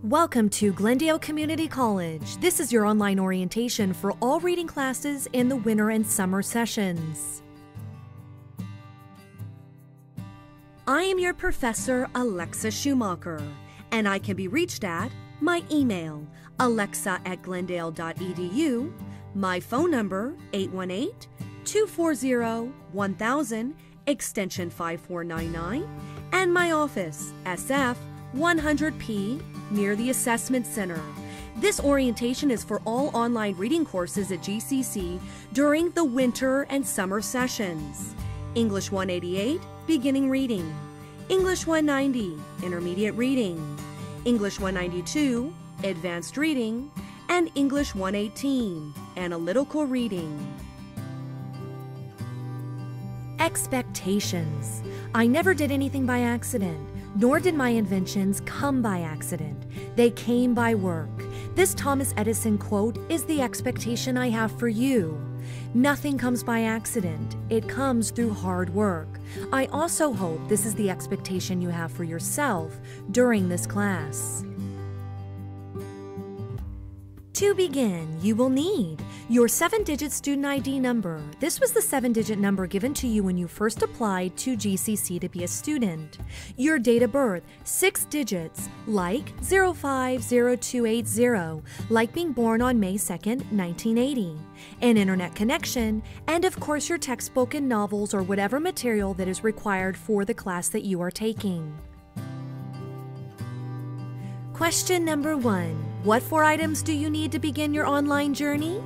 Welcome to Glendale Community College. This is your online orientation for all reading classes in the winter and summer sessions. I am your professor, Alexa Schumacher, and I can be reached at my email, alexa@glendale.edu, my phone number, 818-240-1000, extension 5499, and my office, SF 100P, near the Assessment Center. This orientation is for all online reading courses at GCC during the winter and summer sessions. English 188, beginning reading. English 190, intermediate reading. English 192, advanced reading. And English 118, analytical reading. Expectations. I never did anything by accident, nor did my inventions come by accident. They came by work. This Thomas Edison quote is the expectation I have for you. Nothing comes by accident. It comes through hard work. I also hope this is the expectation you have for yourself during this class. To begin, you will need your 7-digit student ID number. This was the 7-digit number given to you when you first applied to GCC to be a student. Your date of birth, 6 digits, like 050280, like being born on May 2nd, 1980. An internet connection, and of course your textbook and novels or whatever material that is required for the class that you are taking. Question number 1. What 4 items do you need to begin your online journey?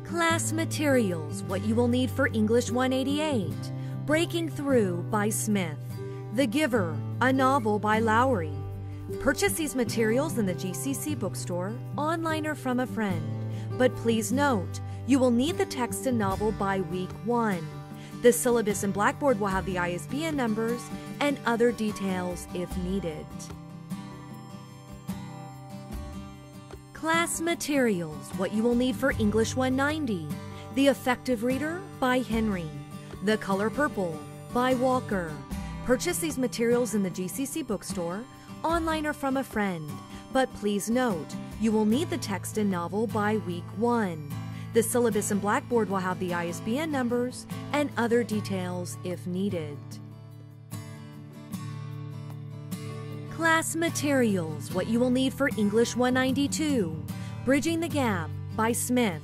Class materials, what you will need for English 188. Breaking Through by Smith. The Giver, a novel by Lowry. Purchase these materials in the GCC bookstore, online or from a friend. But please note, you will need the text and novel by week 1. The syllabus and Blackboard will have the ISBN numbers and other details if needed. Class materials, what you will need for English 190. The Effective Reader by Henry. The Color Purple by Walker. Purchase these materials in the GCC bookstore, online or from a friend. But please note, you will need the text and novel by week 1. The syllabus and Blackboard will have the ISBN numbers and other details if needed. Class materials, what you will need for English 192. Bridging the Gap by Smith.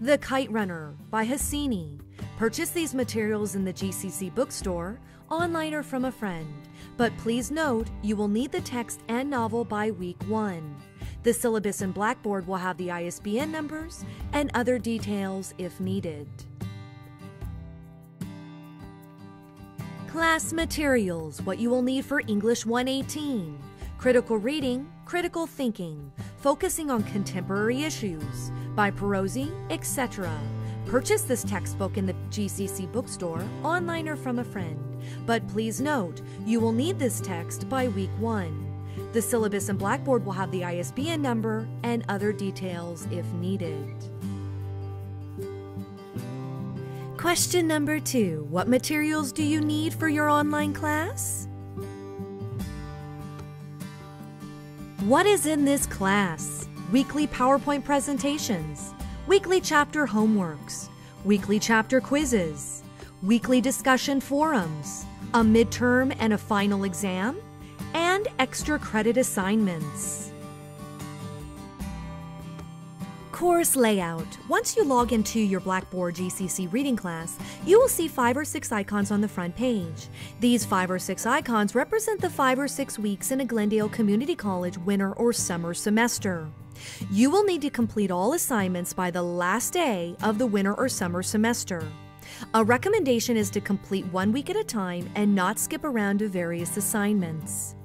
The Kite Runner by Hassini. Purchase these materials in the GCC bookstore, online or from a friend. But please note, you will need the text and novel by week 1. The syllabus and Blackboard will have the ISBN numbers and other details if needed. Class materials, what you will need for English 118. Critical Reading, Critical Thinking, focusing on contemporary issues by Perozzi, etc. Purchase this textbook in the GCC bookstore, online or from a friend. But please note, you will need this text by week 1. The syllabus and Blackboard will have the ISBN number and other details if needed. Question number 2. What materials do you need for your online class? What is in this class? Weekly PowerPoint presentations, weekly chapter homeworks, weekly chapter quizzes, weekly discussion forums, a midterm and a final exam, and extra credit assignments. Course layout. Once you log into your Blackboard GCC reading class, you will see 5 or 6 icons on the front page. These 5 or 6 icons represent the 5 or 6 weeks in a Glendale Community College winter or summer semester. You will need to complete all assignments by the last day of the winter or summer semester. A recommendation is to complete 1 week at a time and not skip around to various assignments.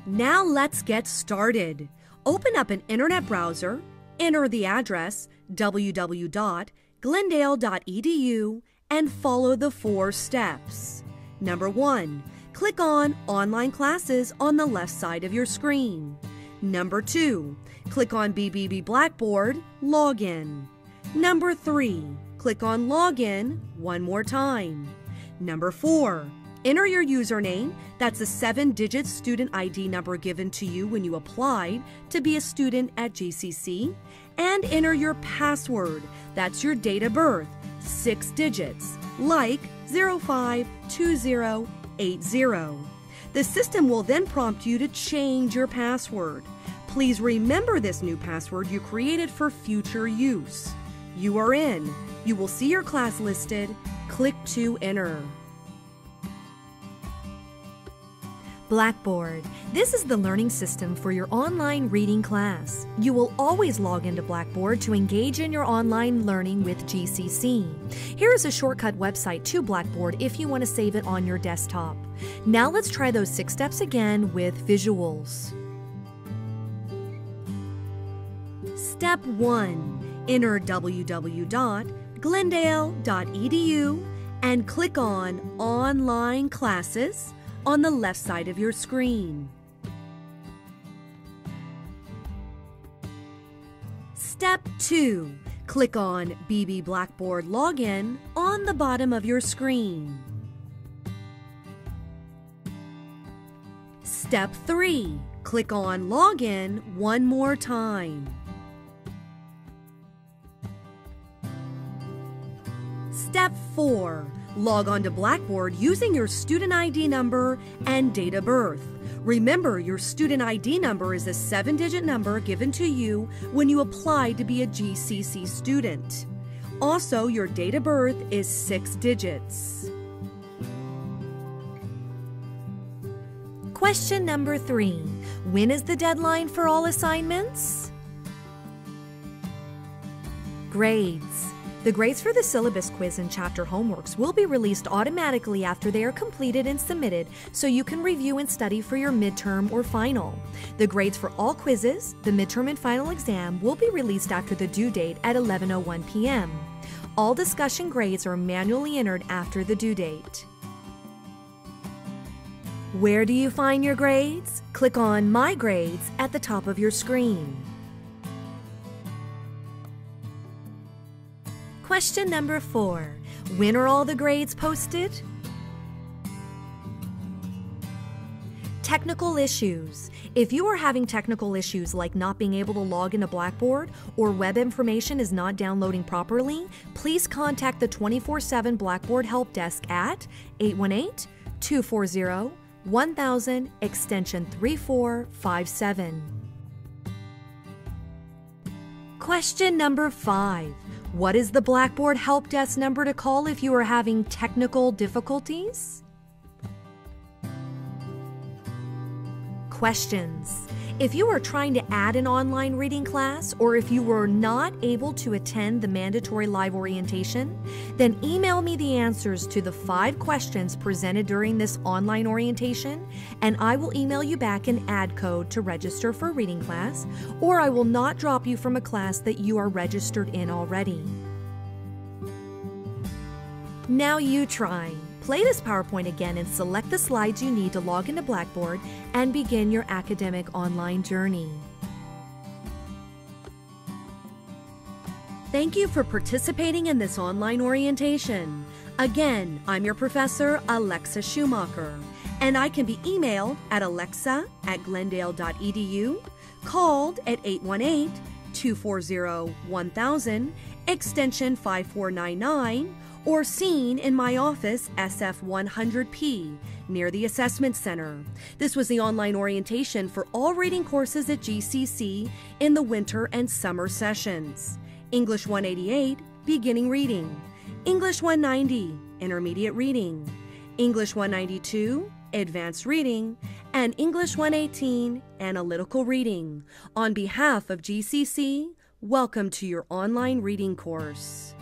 Now let's get started. Open up an internet browser, enter the address www.glendale.edu and follow the 4 steps. Number 1, click on Online Classes on the left side of your screen. Number 2, click on BBB Blackboard, Login. Number 3, click on Login one more time. Number 4, Enter your username, that's a 7-digit student ID number given to you when you applied to be a student at GCC, and enter your password, that's your date of birth, 6 digits, like 052080. The system will then prompt you to change your password. Please remember this new password you created for future use. You are in. You will see your class listed. Click to enter. Blackboard. This is the learning system for your online reading class. You will always log into Blackboard to engage in your online learning with GCC. Here is a shortcut website to Blackboard if you want to save it on your desktop. Now let's try those 6 steps again with visuals. Step 1. Enter www.glendale.edu and click on Online Classes on the left side of your screen. Step 2. Click on BB Blackboard Login on the bottom of your screen. Step 3. Click on Login one more time. Step 4. Log on to Blackboard using your student ID number and date of birth. Remember, your student ID number is a 7-digit number given to you when you applied to be a GCC student. Also, your date of birth is 6 digits. Question number 3. When is the deadline for all assignments? Grades. The grades for the syllabus quiz and chapter homeworks will be released automatically after they are completed and submitted, so you can review and study for your midterm or final. The grades for all quizzes, the midterm and final exam will be released after the due date at 11:01 p.m. All discussion grades are manually entered after the due date. Where do you find your grades? Click on My Grades at the top of your screen. Question number 4. When are all the grades posted? Technical issues. If you are having technical issues like not being able to log into Blackboard or web information is not downloading properly, please contact the 24/7 Blackboard Help Desk at 818-240-1000 extension 3457. Question number 5. What is the Blackboard Help Desk number to call if you are having technical difficulties? Questions. If you are trying to add an online reading class, or if you were not able to attend the mandatory live orientation, then email me the answers to the 5 questions presented during this online orientation, and I will email you back an ad code to register for a reading class, or I will not drop you from a class that you are registered in already. Now you try. Play this PowerPoint again and select the slides you need to log into Blackboard and begin your academic online journey. Thank you for participating in this online orientation. Again, I'm your professor, Alexa Schumacher, and I can be emailed at alexa@glendale.edu, called at 818-240-1000, extension 5499, or seen in my office, SF 100P, near the Assessment Center. This was the online orientation for all reading courses at GCC in the winter and summer sessions. English 188, Beginning Reading. English 190, Intermediate Reading. English 192, Advanced Reading. And English 118, Analytical Reading. On behalf of GCC, welcome to your online reading course.